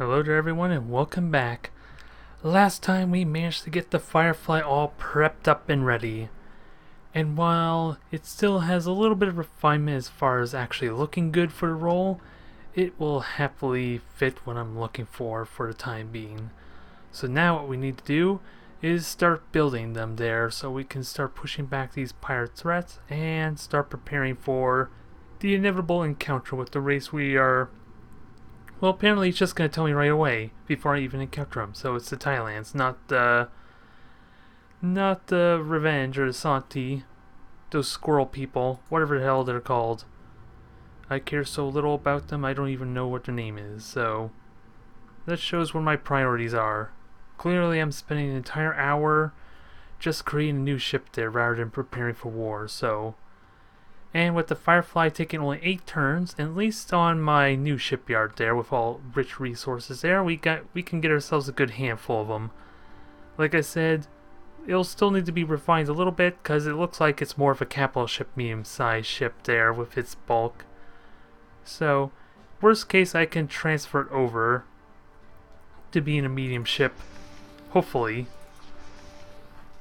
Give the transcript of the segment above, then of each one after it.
Hello to everyone and welcome back. Last time we managed to get the Firefly all prepped up and ready. And while it still has a little bit of refinement as far as actually looking good for the role, it will happily fit what I'm looking for the time being. So now what we need to do is start building them there so we can start pushing back these pirate threats and start preparing for the inevitable encounter with the race we are. Well, apparently it's just going to tell me right away before I even encounter him. So it's the Thailands, not the Revenge or the Santi, those squirrel people, whatever the hell they're called. I care so little about them, I don't even know what their name is. So that shows where my priorities are. Clearly, I'm spending an entire hour just creating a new ship there rather than preparing for war. And with the Firefly taking only 8 turns, at least on my new shipyard there with all rich resources there, we can get ourselves a good handful of them. Like I said, it'll still need to be refined a little bit because it looks like it's more of a capital ship, medium-sized ship there with its bulk. So, worst case, I can transfer it over to being a medium ship, hopefully.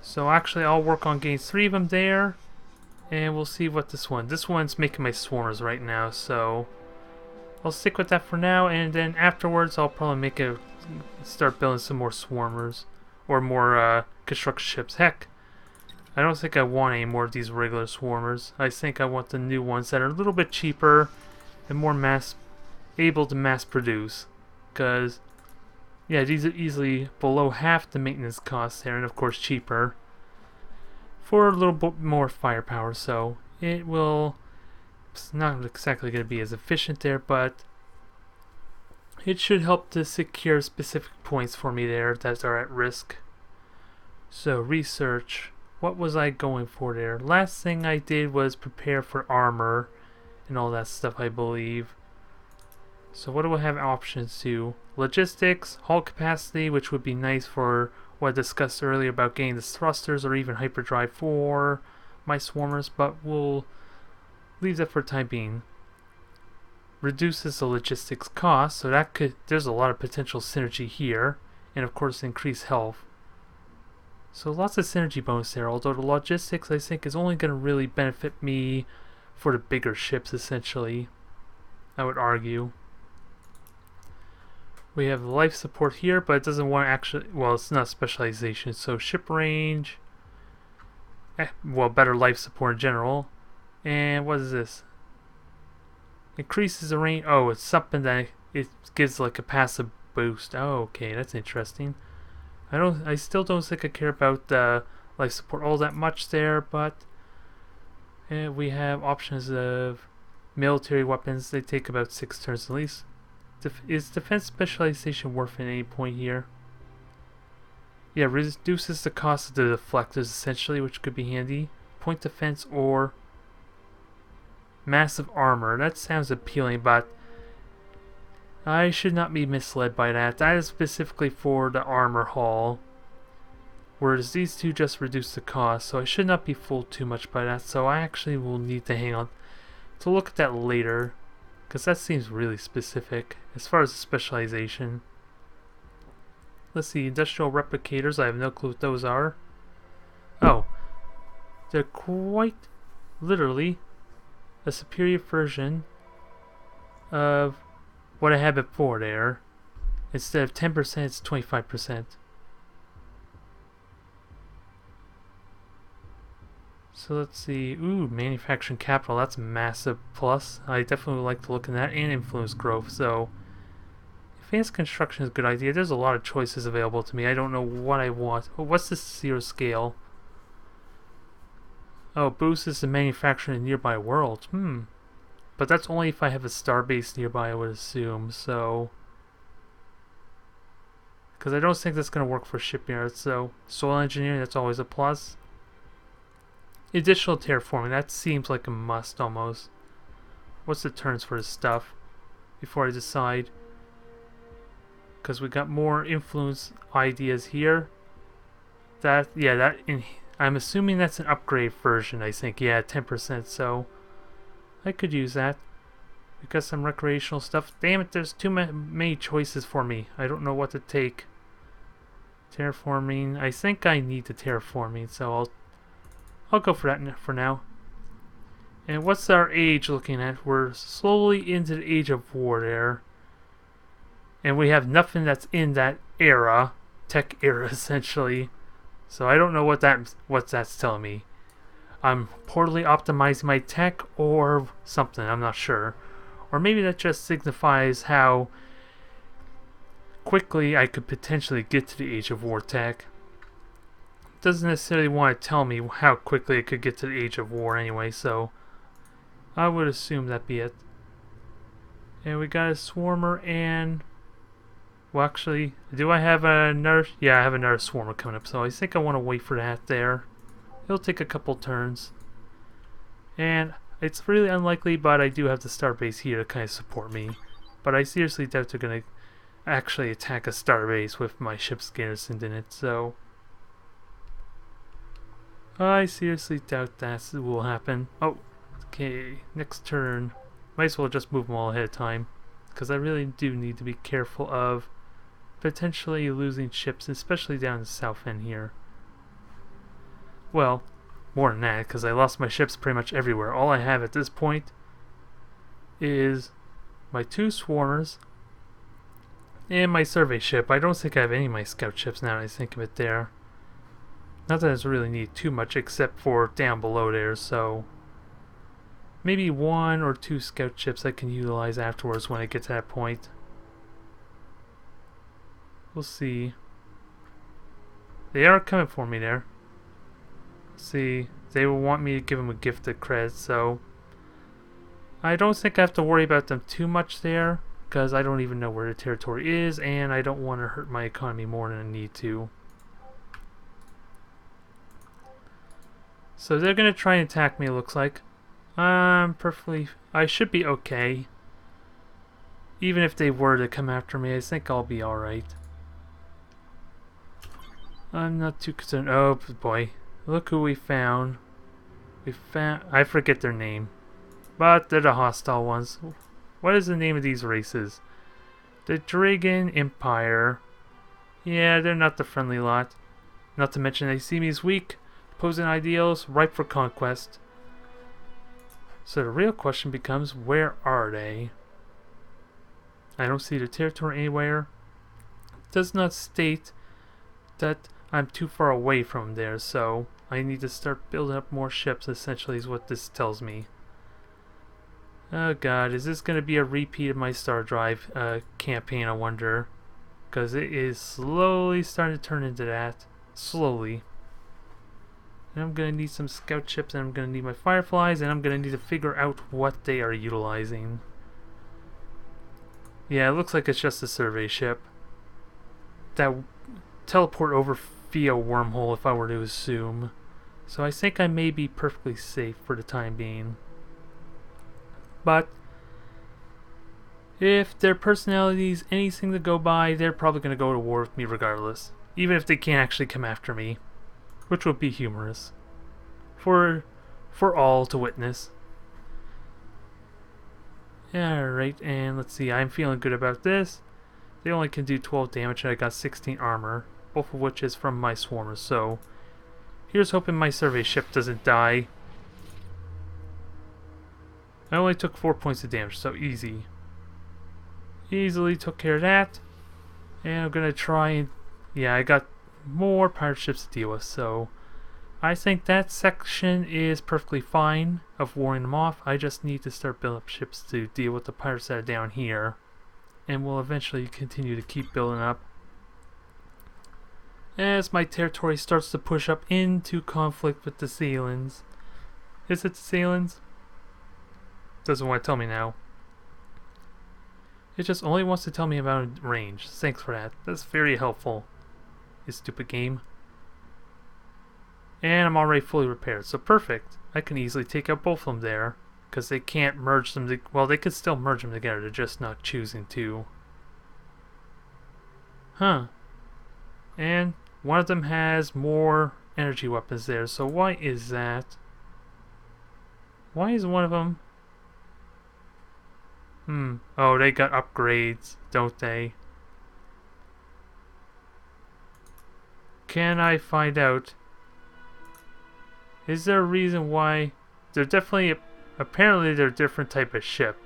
So actually, I'll work on getting 3 of them there. And we'll see what this one's making my swarmers right now, so I'll stick with that for now, and then afterwards I'll probably start building some more swarmers, or more construction ships. Heck, I don't think I want any more of these regular swarmers. I think I want the new ones that are a little bit cheaper and more able to mass produce, because yeah, these are easily below half the maintenance costs there, and of course cheaper. For a little bit more firepower, so it's not exactly going to be as efficient there, but it should help to secure specific points for me there that are at risk. So research, what was I going for there? Last thing I did was prepare for armor and all that stuff, I believe. So what do I have options to? Logistics, hull capacity, which would be nice for what I discussed earlier about getting the thrusters or even hyperdrive for my swarmers, but we'll leave that for the time being. Reduces the logistics cost, so there's a lot of potential synergy here, and of course increase health. So lots of synergy bonus there, although the logistics I think is only going to really benefit me for the bigger ships essentially, I would argue. We have life support here, but it doesn't want actually, well, it's not specialization, so ship range, better life support in general. And what is this? Increases the range, oh, it's something that it gives like a passive boost. Oh, okay, that's interesting. I still don't think I care about life support all that much there, but we have options of military weapons. They take about 6 turns at least. Is defense specialization worth at any point here? Yeah, reduces the cost of the deflectors essentially, which could be handy. Point defense or massive armor. That sounds appealing, but I should not be misled by that. That is specifically for the armor hull, whereas these two just reduce the cost, so I should not be fooled too much by that. So I actually will need to hang on to look at that later, because that seems really specific as far as the specialization. Let's see, industrial replicators, I have no clue what those are. Oh, they're quite literally a superior version of what I had before there. Instead of 10%, it's 25%. So let's see. Ooh, manufacturing capital. That's a massive plus. I definitely would like to look at that, and influence growth. So advanced construction is a good idea. There's a lot of choices available to me. I don't know what I want. Oh, what's this 0 scale? Oh, boosts the manufacturing in nearby worlds. But that's only if I have a star base nearby, I would assume. So, because I don't think that's going to work for shipyards. So soil engineering, that's always a plus. Additional terraforming, that seems like a must almost. What's the turns for this stuff before I decide? Because we got more influence ideas here. I'm assuming that's an upgrade version, I think. Yeah, 10%, so I could use that. We got some recreational stuff. Damn it, there's too many choices for me. I don't know what to take. Terraforming. I think I need the terraforming, so I'll go for that for now. And what's our age looking at? We're slowly into the age of war there. And we have nothing that's in that era. Tech era, essentially. So I don't know what that's telling me. I'm poorly optimizing my tech or something, I'm not sure. Or maybe that just signifies how quickly I could potentially get to the Age of War tech. Doesn't necessarily want to tell me how quickly I could get to the Age of War anyway, so I would assume that'd be it. And we got a Swarmer and... Well, actually, do I have another... Yeah, I have another Swarmer coming up, so I think I want to wait for that there. It'll take a couple turns. And it's really unlikely, but I do have the starbase here to kind of support me. But I seriously doubt they're going to actually attack a starbase with my ships garrisoned in it, so... I seriously doubt that will happen. Oh, okay, next turn. Might as well just move them all ahead of time, because I really do need to be careful of potentially losing ships, especially down the south end here. Well, more than that, because I lost my ships pretty much everywhere. All I have at this point is my 2 swarmers and my survey ship. I don't think I have any of my scout ships now that I think of it there. Not that I really need too much except for down below there, so maybe 1 or 2 scout ships I can utilize afterwards when I get to that point. We'll see. They are coming for me there. See, they will want me to give them a gift of credit, so I don't think I have to worry about them too much there, because I don't even know where the territory is, and I don't want to hurt my economy more than I need to. So they're going to try and attack me, it looks like. I should be okay. Even if they were to come after me, I think I'll be alright. I'm not too concerned. Oh boy. Look who we found. I forget their name. But they're the hostile ones. What is the name of these races? The Dragon Empire. Yeah, they're not the friendly lot. Not to mention they see me as weak, opposing ideals, ripe for conquest. So the real question becomes, where are they? I don't see the territory anywhere. It does not state that I'm too far away from there, so I need to start building up more ships, essentially is what this tells me. Oh god, is this going to be a repeat of my Star Drive campaign, I wonder? Because it is slowly starting to turn into that. Slowly. And I'm going to need some scout ships, and I'm going to need my Fireflies, and I'm going to need to figure out what they are utilizing. Yeah, it looks like it's just a survey ship. That teleport over via wormhole, if I were to assume. So I think I may be perfectly safe for the time being. But if their personality's anything to go by, they're probably going to go to war with me regardless. Even if they can't actually come after me. Which would be humorous. For all to witness. Alright, and let's see, I'm feeling good about this. They only can do 12 damage and I got 16 armor. Both of which is from my swarmers, so here's hoping my survey ship doesn't die. I only took 4 points of damage, so easy. Easily took care of that. And I'm gonna try and... Yeah, I got more pirate ships to deal with, so I think that section is perfectly fine of warring them off. I just need to start building up ships to deal with the pirates that are down here. And we'll eventually continue to keep building up as my territory starts to push up into conflict with the Zealands. Is it the Zealands? Doesn't want to tell me now. It just only wants to tell me about range. Thanks for that. That's very helpful. You stupid game. And I'm already fully repaired, so perfect. I can easily take out both of them there, because they can't merge them. Well, they could still merge them together. They're just not choosing to. Huh. And one of them has more energy weapons there, so why is that? Why is one of them... Oh, they got upgrades, don't they? Can I find out? Is there a reason why? They're definitely... Apparently they're a different type of ship.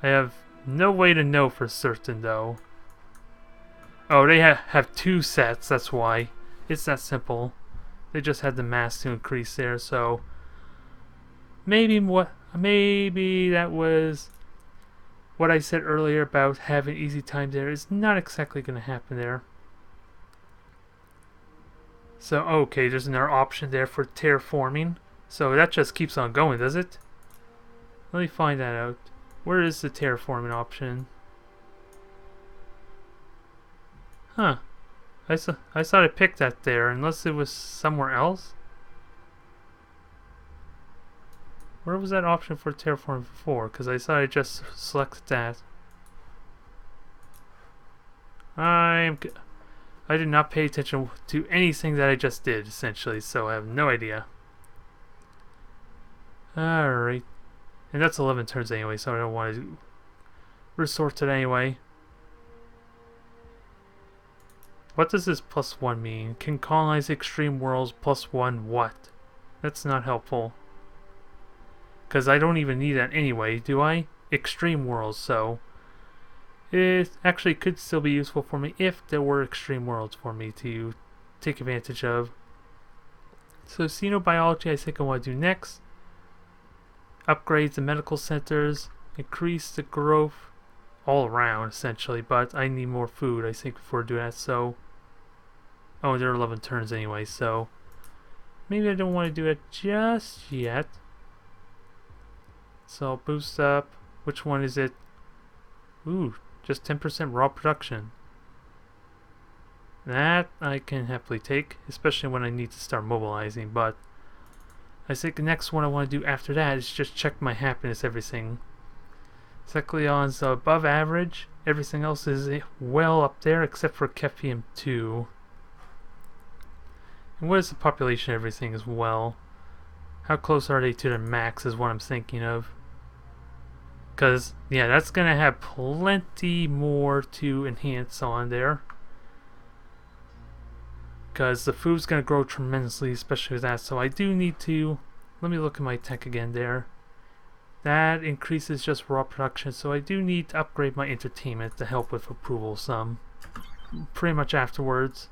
I have no way to know for certain, though. Oh, they have two sets, that's why. It's that simple. They just had the mass to increase there, so... Maybe that was... What I said earlier about having easy time there is not exactly going to happen there. So, okay, there's another option there for terraforming. So that just keeps on going, does it? Let me find that out. Where is the terraforming option? Huh. I thought I picked that there, unless it was somewhere else. Where was that option for terraforming before? Because I thought I just selected that. I did not pay attention to anything that I just did, essentially, so I have no idea. Alright. And that's 11 turns anyway, so I don't want to resort to it anyway. What does this +1 mean? Can colonize extreme worlds +1 what? That's not helpful. Because I don't even need that anyway, do I? Extreme worlds, so... It actually could still be useful for me if there were extreme worlds for me to take advantage of. So xenobiology I think I want to do next. Upgrade the medical centers. Increase the growth all around essentially, but I need more food I think before doing that, so... Oh, there are 11 turns anyway, so... Maybe I don't want to do it just yet. So I'll boost up. Which one is it? Ooh, just 10% raw production. That I can happily take, especially when I need to start mobilizing, but I think the next one I want to do after that is just check my happiness, everything. Cycleon's above average, everything else is well up there except for Kefium 2. And what is the population of everything as well? How close are they to their max is what I'm thinking of. Because, yeah, that's going to have plenty more to enhance on there. Because the food's going to grow tremendously, especially with that. So I do need to... Let me look at my tech again there. That increases just raw production. So I do need to upgrade my entertainment to help with approval some. Pretty much afterwards.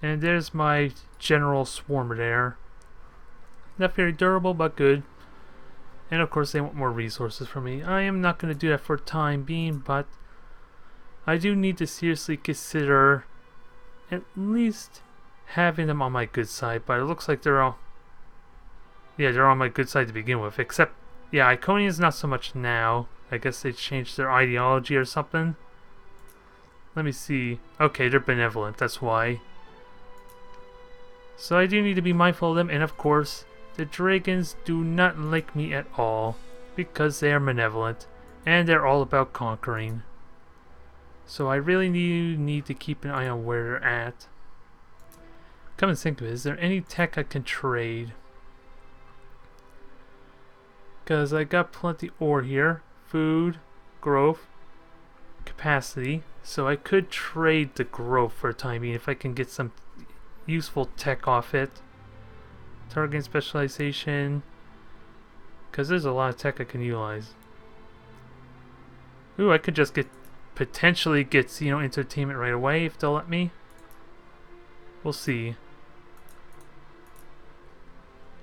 And there's my general swarmer there. Not very durable, but good. And of course they want more resources from me. I am not going to do that for the time being, but I do need to seriously consider at least having them on my good side. But it looks like they're all... Yeah, they're on my good side to begin with. Except, yeah, Iconian's not so much now. I guess they changed their ideology or something. Let me see. Okay, they're benevolent, that's why. So I do need to be mindful of them, and of course, the dragons do not like me at all, because they are malevolent, and they're all about conquering. So I really need to keep an eye on where they're at. Come and think of it, is there any tech I can trade? Because I got plenty ore here, food, growth, capacity, so I could trade the growth for a time being if I can get some useful tech off it. Targeting specialization, because there's a lot of tech I can utilize. Ooh, I could just potentially get entertainment right away if they'll let me. We'll see.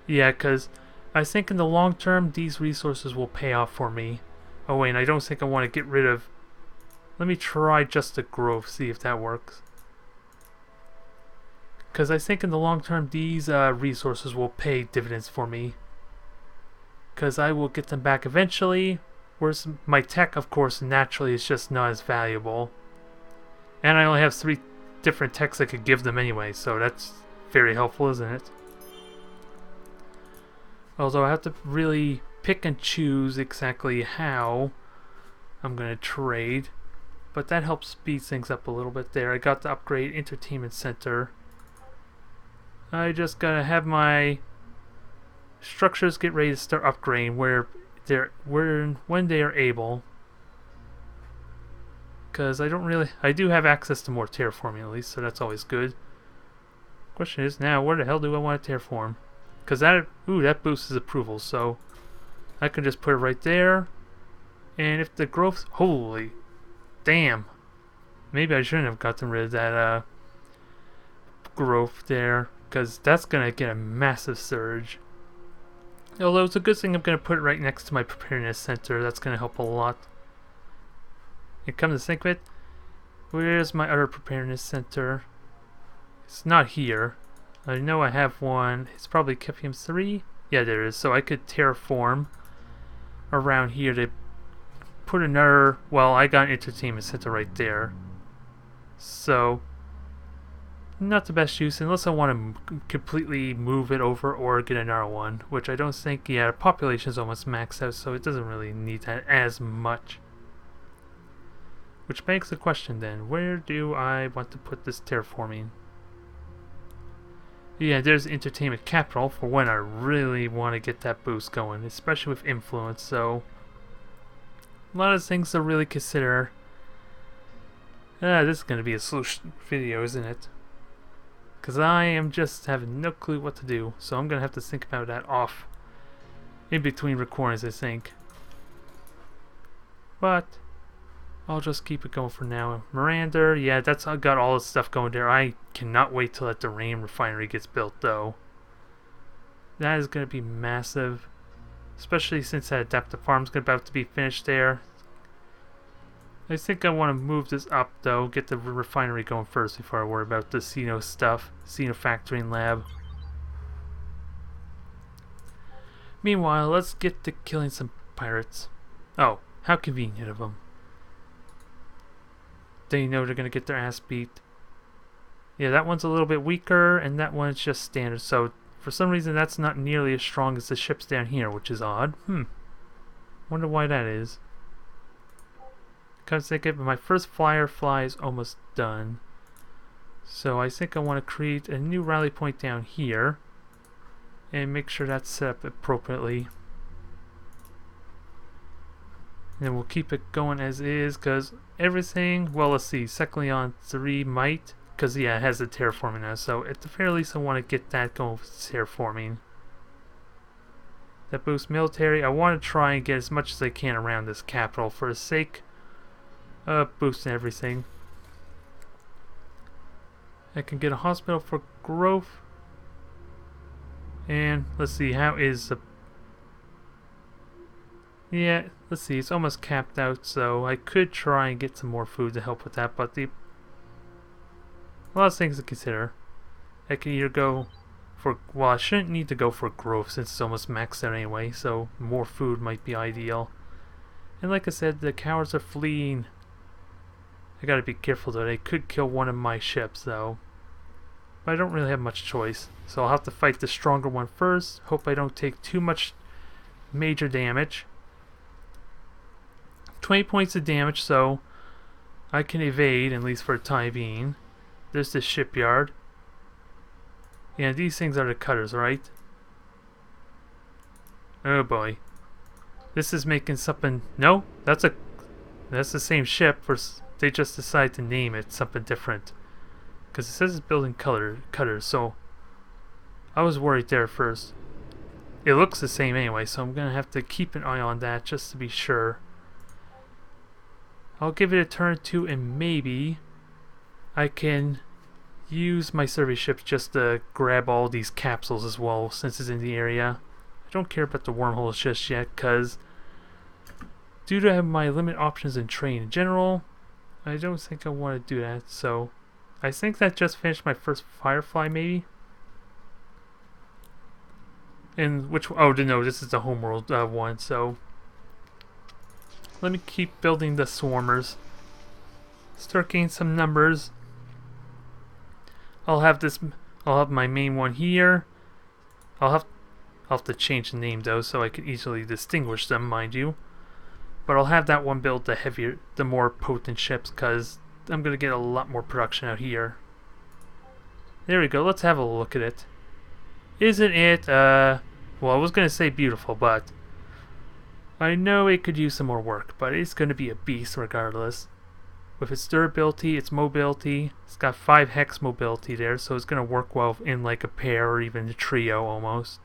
Yeah, because I think in the long term these resources will pay off for me. Oh wait, and I don't think I want to get rid of... Let me try just the growth, see if that works. Because I think in the long term, these resources will pay dividends for me. Because I will get them back eventually. Whereas my tech, of course, naturally is just not as valuable. And I only have 3 different techs I could give them anyway. So that's very helpful, isn't it? Although I have to really pick and choose exactly how I'm going to trade. But that helps speed things up a little bit there. I got the upgrade entertainment center. I just gotta have my structures get ready to start upgrading, where when they are able. Because I do have access to more terraforming at least, so that's always good. Question is now, where the hell do I want to terraform? Because that boosts his approval, so I can just put it right there. And if the growth, holy damn, maybe I shouldn't have gotten rid of that growth there, because that's gonna get a massive surge. Although it's a good thing I'm gonna put it right next to my preparedness center. That's gonna help a lot. And come to think of it, where's my other preparedness center? It's not here. I know I have one. It's probably Kepium 3. Yeah, there is. So I could terraform around here to put another... Well, I got an entertainment center right there. So, not the best use unless I want to completely move it over or get another one. Which I don't think... Yeah, the population is almost maxed out, so it doesn't really need that as much. Which begs the question then, where do I want to put this terraforming? Yeah, there's entertainment capital for when I really want to get that boost going, especially with influence, so a lot of things to really consider. This is going to be a solution video, isn't it? Because I am just having no clue what to do, so I'm going to have to think about that off in between recordings, I think. But I'll just keep it going for now. Miranda, yeah, that's got all the stuff going there. I cannot wait till that the rain refinery gets built, though. That is going to be massive, especially since that adaptive farm's about to be finished there. I think I want to move this up, though, get the refinery going first before I worry about the Xeno stuff, Xeno factoring lab. Meanwhile, let's get to killing some pirates. Oh, how convenient of them. They know they're going to get their ass beat. Yeah, that one's a little bit weaker, and that one's just standard. So, for some reason, that's not nearly as strong as the ships down here, which is odd. Wonder why that is. Come to think of it, my first Firefly is almost done. So, I think I want to create a new rally point down here. And make sure that's set up appropriately. And then we'll keep it going as is, because everything, well, let's see, Kry'klon 3 might, because yeah, it has the terraforming now, so at the very least I want to get that going with terraforming. That boosts military. I want to try and get as much as I can around this capital for the sake of boosting everything. I can get a hospital for growth. And let's see, how is the... Yeah, let's see, it's almost capped out, so I could try and get some more food to help with that, but a lot of things to consider. I can either go for... Well, I shouldn't need to go for growth since it's almost maxed out anyway, so more food might be ideal. And like I said, the cowards are fleeing. I gotta be careful though, they could kill one of my ships though. But I don't really have much choice, so I'll have to fight the stronger one first. Hope I don't take too much major damage. 20 points of damage, so I can evade, at least for the time being. There's the shipyard. Yeah, these things are the cutters, right? Oh boy. This is making something... No, that's the same ship. They just decided to name it something different. Because it says it's building cutters, so I was worried there first. It looks the same anyway, so I'm going to have to keep an eye on that just to be sure. I'll give it a turn or two, and maybe I can use my survey ships just to grab all these capsules as well, since it's in the area. I don't care about the wormholes just yet, because due to my limited options in train in general, I don't think I want to do that. So I think that just finished my first Firefly, maybe. And which... Oh, no, this is the homeworld one, so... Let me keep building the swarmers. Start getting some numbers. I'll have my main one here. I'll have to change the name though, so I can easily distinguish them, mind you. But I'll have that one build the more potent ships, because I'm gonna get a lot more production out here. There we go. Let's have a look at it. Isn't it? Well, I was gonna say beautiful, but I know it could use some more work, but it's going to be a beast regardless. With its durability, its mobility, it's got 5 hex mobility there, so it's going to work well in like a pair or even a trio almost.